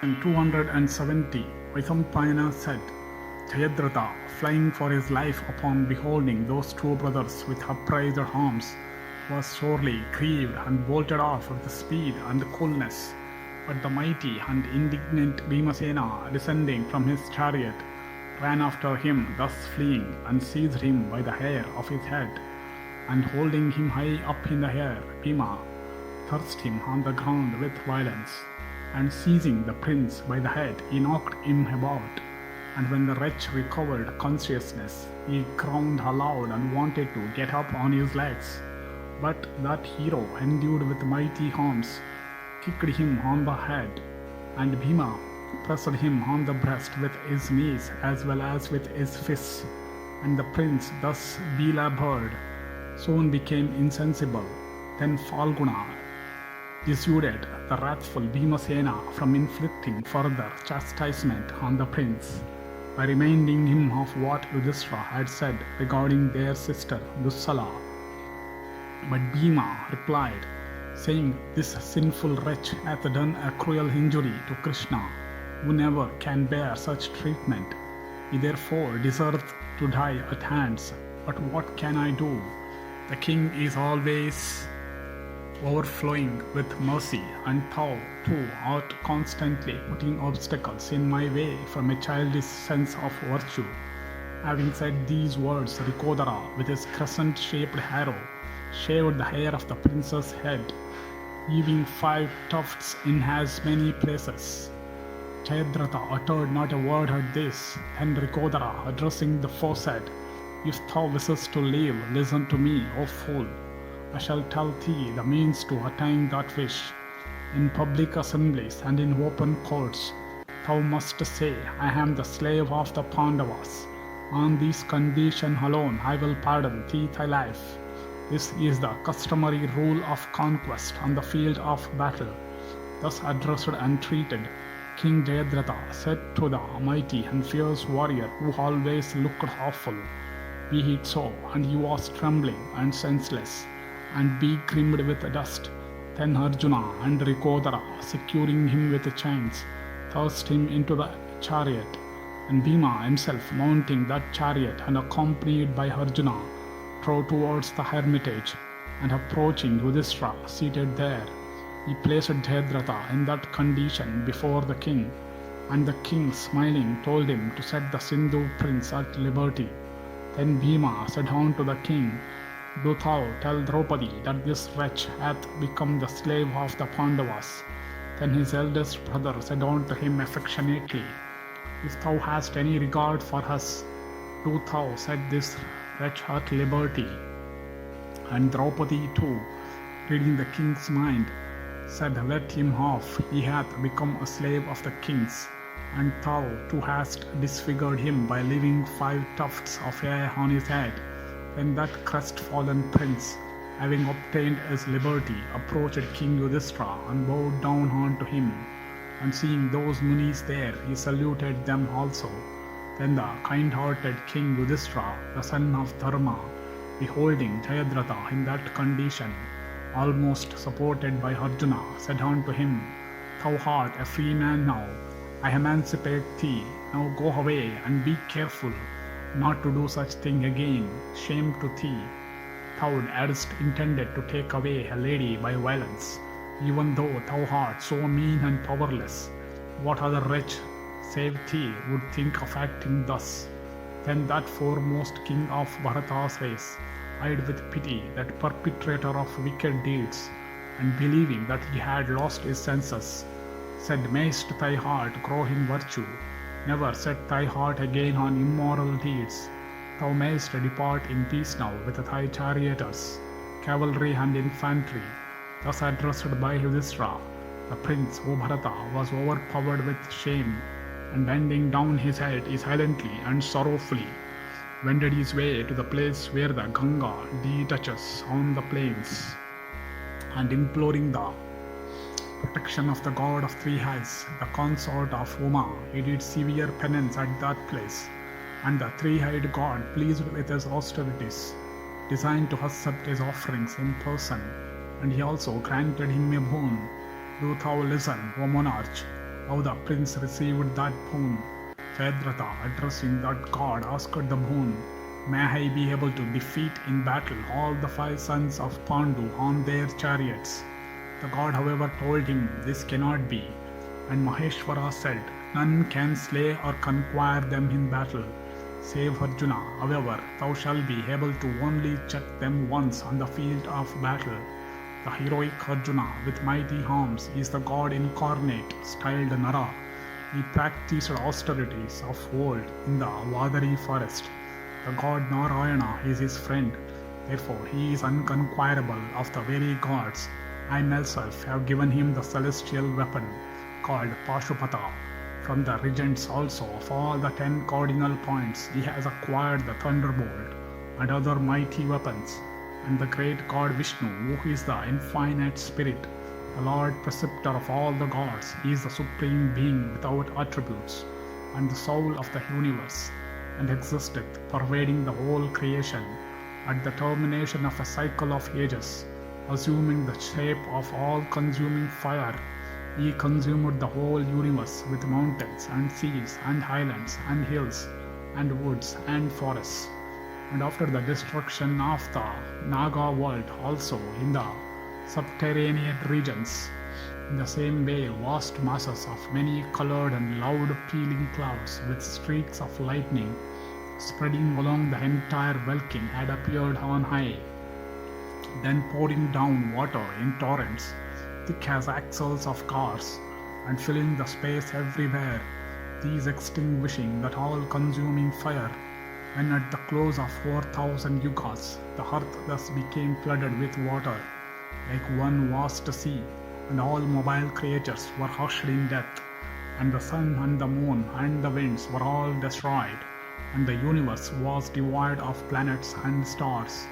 In 270, Vaisampayana said, Jayadratha, flying for his life upon beholding those two brothers with upraised arms, was sorely grieved and bolted off with speed and coolness. But the mighty and indignant Bhimasena, descending from his chariot, ran after him, thus fleeing, and seized him by the hair of his head, and holding him high up in the air, Bhima thrust him on the ground with violence, and seizing the prince by the head, he knocked him about. And when the wretch recovered consciousness, he groaned aloud and wanted to get up on his legs. But that hero, endued with mighty arms, kicked him on the head, and Bhima pressed him on the breast with his knees as well as with his fists, and the prince, thus belabored, soon became insensible. Then Falguna dissuaded the wrathful Bhimasena from inflicting further chastisement on the prince by reminding him of what Yudhishthira had said regarding their sister Dussala. But Bhima replied, saying, This sinful wretch hath done a cruel injury to Krishna, who never can bear such treatment. He therefore deserves to die at hands. But what can I do? The king is always overflowing with mercy, and thou too art constantly putting obstacles in my way from a childish sense of virtue. Having said these words, Rikodara, with his crescent-shaped arrow, shaved the hair of the prince's head, leaving 5 tufts in as many places. Jayadratha uttered not a word at this. Then Rikodara, addressing the foe, said, If thou wishest to live, listen to me, O fool. I shall tell thee the means to attain that wish. In public assemblies and in open courts, thou must say, I am the slave of the Pandavas. On this condition alone I will pardon thee thy life. This is the customary rule of conquest on the field of battle. Thus addressed and treated, King Jayadratha said to the mighty and fierce warrior who always looked awful, Be it so, and he was trembling and senseless, and begrimed with dust. Then Arjuna and Rikodara, securing him with chains, thrust him into the chariot, and Bhima himself, mounting that chariot and accompanied by Arjuna, drove towards the hermitage, and approaching Yudhishthira seated there, he placed Jayadratha in that condition before the king, and the king, smiling, told him to set the Sindhu prince at liberty. Then Bhima said unto the king, Do thou tell Draupadi that this wretch hath become the slave of the Pandavas. Then his eldest brother said unto him affectionately, If thou hast any regard for us, do thou set this wretch at liberty. And Draupadi too, reading the king's mind, said, Let him off, he hath become a slave of the king's, and thou too hast disfigured him by leaving 5 tufts of hair on his head. Then that crestfallen prince, having obtained his liberty, approached King Yudhishthira and bowed down unto him. And seeing those munis there, he saluted them also. Then the kind-hearted King Yudhishthira, the son of Dharma, beholding Jayadratha in that condition, almost supported by Arjuna, said unto him, Thou art a free man now. I emancipate thee. Now go away and be careful not to do such thing again. Shame to thee. Thou hadst intended to take away a lady by violence, even though thou art so mean and powerless. What other wretch save thee would think of acting thus? Then that foremost king of Bharata's race, eyed with pity that perpetrator of wicked deeds, and believing that he had lost his senses, said, Mayst thy heart grow in virtue. Never set thy heart again on immoral deeds. Thou mayst depart in peace now with thy charioteers, cavalry and infantry. Thus addressed by Yudhishthira, the prince, O Bharata, was overpowered with shame, and bending down his head, he silently and sorrowfully wended his way to the place where the Ganga detouches on the plains, and imploring the protection of the god of 3 eyes, the consort of Uma, he did severe penance at that place, and the 3-eyed god, pleased with his austerities, designed to accept his offerings in person, and he also granted him a boon. Do thou listen, O monarch. how the prince received that boon. Jayadratha, addressing that god, asked the boon, "May I be able to defeat in battle all the 5 sons of Pandu on their chariots?" The god, however, told him this cannot be, and Maheshwara said, "None can slay or conquer them in battle, save Arjuna. However, thou shalt be able to only check them once on the field of battle." The heroic Arjuna, with mighty arms, is the god incarnate, styled Nara. He practiced austerities of old in the Vadari forest. The god Narayana is his friend. Therefore, he is unconquerable of the very gods. I myself have given him the celestial weapon called Pashupata. From the regents also of all the 10 cardinal points, he has acquired the thunderbolt and other mighty weapons. And the great god Vishnu, who is the infinite spirit, the Lord preceptor of all the gods, is the supreme being without attributes, and the soul of the universe, and existeth, pervading the whole creation. At the termination of a cycle of ages, assuming the shape of all-consuming fire, he consumed the whole universe with mountains and seas and highlands and hills and woods and forests. And after the destruction of the Naga world also in the subterranean regions, in the same way vast masses of many colored and loud pealing clouds with streaks of lightning spreading along the entire welkin had appeared on high, then pouring down water in torrents, thick as axles of cars, and filling the space everywhere, these extinguishing that all-consuming fire. When at the close of 4,000 yugas, the earth thus became flooded with water, like one vast sea, and all mobile creatures were hushed in death, and the sun and the moon and the winds were all destroyed, and the universe was devoid of planets and stars.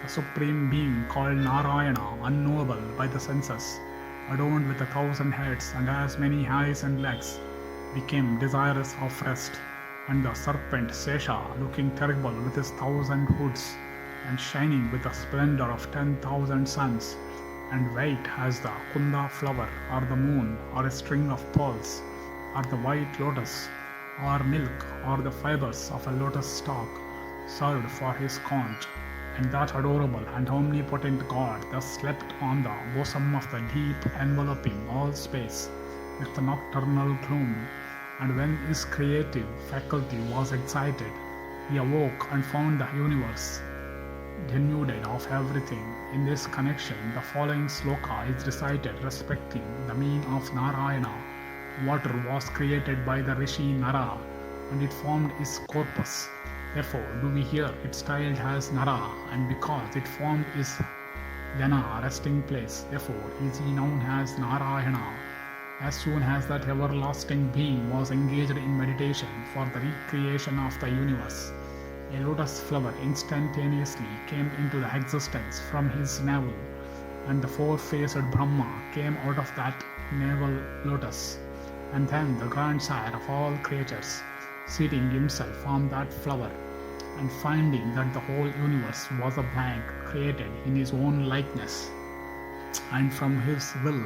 The supreme being called Narayana, unknowable by the senses, adorned with 1,000 heads and as many eyes and legs, became desirous of rest. And the serpent Sesha, looking terrible with his 1,000 hoods, and shining with the splendor of 10,000 suns, and white as the kunda flower, or the moon, or a string of pearls, or the white lotus, or milk, or the fibers of a lotus stalk, served for his conch. And that adorable and omnipotent god thus slept on the bosom of the deep, enveloping all space with the nocturnal gloom. And when his creative faculty was excited, he awoke and found the universe denuded of everything. In this connection, the following sloka is recited respecting the mean of Narayana. Water was created by the Rishi Nara, and it formed his corpus. Therefore, do we hear it styled as Nara, and because it formed his Jana resting place, therefore is he known as Narayana. As soon as that everlasting being was engaged in meditation for the recreation of the universe, a lotus flower instantaneously came into the existence from his navel, and the four-faced Brahma came out of that navel lotus, and then the grandsire of all creatures, seating himself on that flower, and finding that the whole universe was a blank, created in his own likeness, and from his will,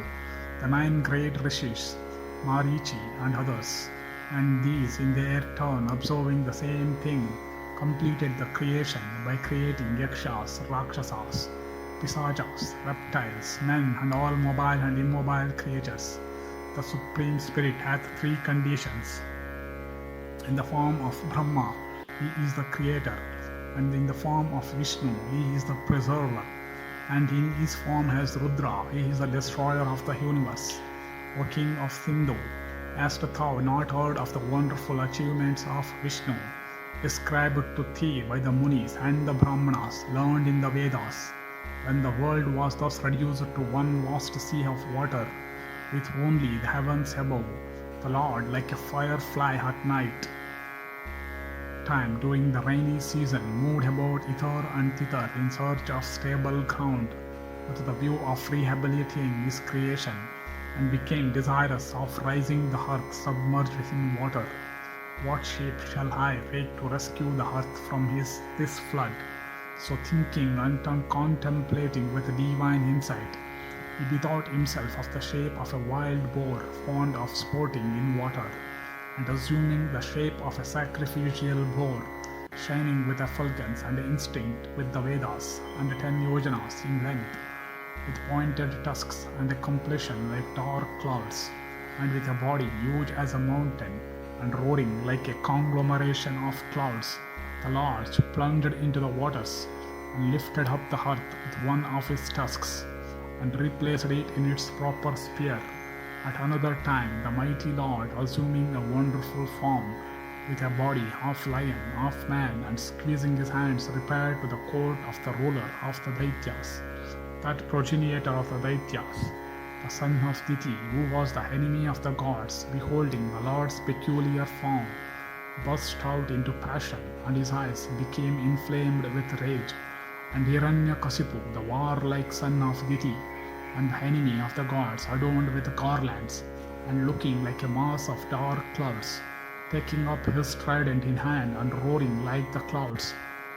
the 9 great rishis, Marichi and others, and these in their turn observing the same thing, completed the creation by creating yakshas, rakshasas, pisajas, reptiles, men, and all mobile and immobile creatures. The Supreme Spirit hath 3 conditions. In the form of Brahma, he is the creator, and in the form of Vishnu, he is the preserver, and in his form as Rudra, he is the destroyer of the universe. O King of Sindhu, hast thou not heard of the wonderful achievements of Vishnu, described to thee by the Munis and the Brahmanas learned in the Vedas, when the world was thus reduced to one vast sea of water, with only the heavens above, the Lord, like a firefly at night time during the rainy season, moved about hither and thither in search of stable ground, with the view of rehabilitating his creation, and became desirous of raising the earth submerged in water. What shape shall I take to rescue the earth from this flood? So thinking and contemplating with divine insight, He bethought himself of the shape of a wild boar fond of sporting in water, and assuming the shape of a sacrificial boar, shining with effulgence and instinct with the Vedas, and 10 yojanas in length, with pointed tusks and a complexion like dark clouds, and with a body huge as a mountain, and roaring like a conglomeration of clouds, the Lord plunged into the waters, and lifted up the earth with one of his tusks, and replaced it in its proper sphere. At another time, the mighty Lord, assuming a wonderful form, with a body half lion, half man, and squeezing his hands, repaired to the court of the ruler of the Daityas, that progenitor of the Daityas, the son of Diti, who was the enemy of the gods, beholding the Lord's peculiar form, burst out into passion, and his eyes became inflamed with rage. And Hiranyakasipu, the warlike son of Diti, and the enemy of the gods, adorned with garlands, and looking like a mass of dark clouds, taking up his trident in hand and roaring like the clouds,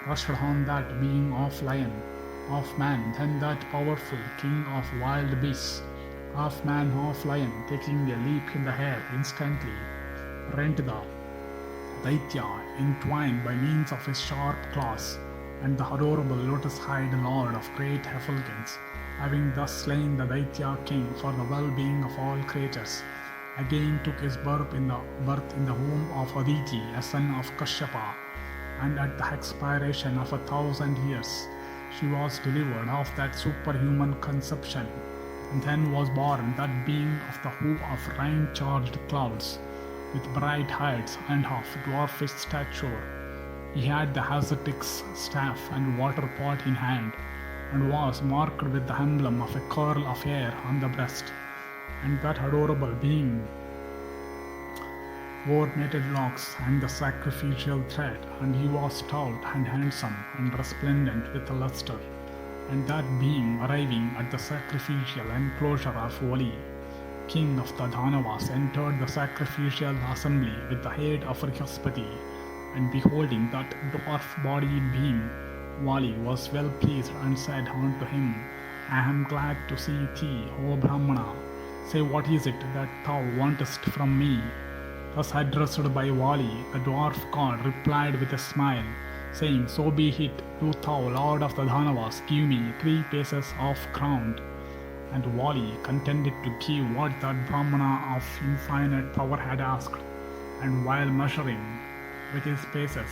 rushed on that being of lion, of man, then that powerful king of wild beasts, half man, half lion, taking a leap in the air, instantly rent the Daitya in twain by means of his sharp claws, and the adorable lotus-eyed lord of great effulgence, having thus slain the Daitya king for the well-being of all creatures, again took his birth in the womb of Aditi, a son of Kashyapa, and at the expiration of 1,000 years, she was delivered of that superhuman conception, and then was born that being of the hue of rain-charged clouds, with bright heights and of dwarfish stature. He had the ascetic's staff and water pot in hand, and was marked with the emblem of a curl of hair on the breast. And that adorable being wore matted locks and the sacrificial thread, and he was stout and handsome and resplendent with luster. And that being, arriving at the sacrificial enclosure of Vali, king of the Dhanavas, entered the sacrificial assembly with the head of Brihaspati, and beholding that dwarf-bodied being, Vali was well pleased and said unto him, I am glad to see thee, O Brahmana. Say, what is it that thou wantest from me? Thus addressed by Vali, the dwarf god replied with a smile, saying, So be it, do thou, lord of the Dhanavas, give me 3 paces of ground. And Vali contended to give what that Brahmana of infinite power had asked, and while measuring with his paces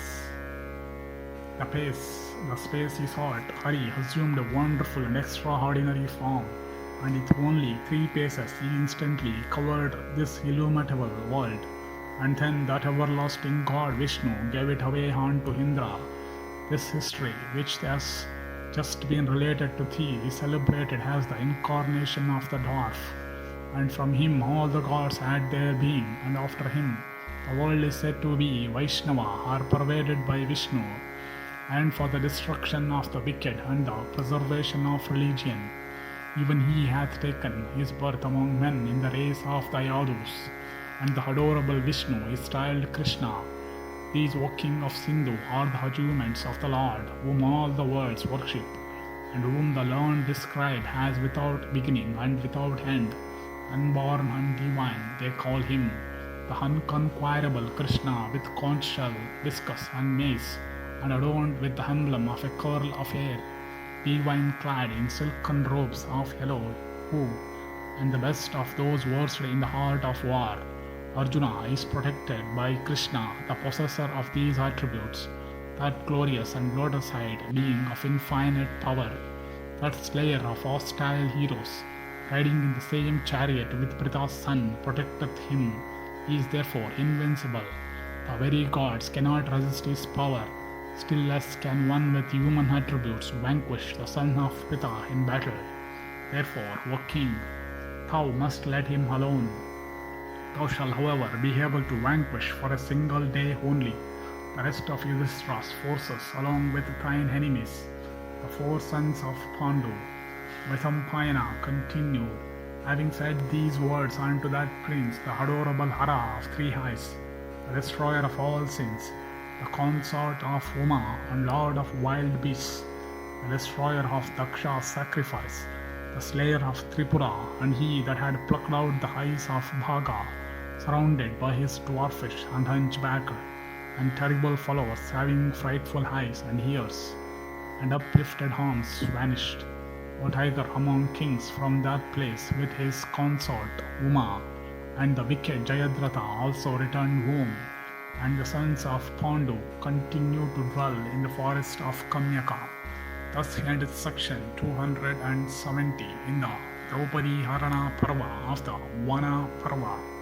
the space he sought, Hari assumed a wonderful and extraordinary form, and with only 3 paces he instantly covered this illimitable world. And then that everlasting god Vishnu gave it away unto Indra. This history, which has just been related to thee, is celebrated as the incarnation of the dwarf, and from him all the gods had their being, and after him the world is said to be Vaishnava, or pervaded by Vishnu, and for the destruction of the wicked and the preservation of religion. Even he hath taken his birth among men in the race of the Yadus, and the adorable Vishnu is styled Krishna. These walking of Sindhu are the achievements of the Lord, whom all the worlds worship, and whom the learned describe as without beginning and without end, unborn and divine. They call him the unconquerable Krishna, with conch shell, discus, and mace, and adorned with the emblem of a curl of hair, divine clad in silken robes of yellow, who, and the best of those versed in the art of war, Arjuna, is protected by Krishna, the possessor of these attributes, that glorious and lotus-eyed being of infinite power, that slayer of hostile heroes, riding in the same chariot with Pritha's son, protecteth him. He is therefore invincible. The very gods cannot resist his power, still less can one with human attributes vanquish the son of Pritha in battle. Therefore, O king, thou must let him alone. Thou shalt, however, be able to vanquish for a single day only the rest of Yudhishthira's forces, along with thine enemies, the 4 sons of Pandu. Vaisampayana continued, having said these words unto that prince, the adorable Hara of 3 eyes, the destroyer of all sins, the consort of Uma and lord of wild beasts, the destroyer of Daksha's sacrifice, the slayer of Tripura, and he that had plucked out the eyes of Bhaga, surrounded by his dwarfish and hunchbacked and terrible followers, having frightful eyes and ears and uplifted arms, vanished. O tiger among kings from that place with his consort Uma, and the wicked Jayadratha also returned home, and the sons of Pandu continued to dwell in the forest of Kamyaka. Thus ended section 270 in the Draupadi-harana Parva of the Vana Parva.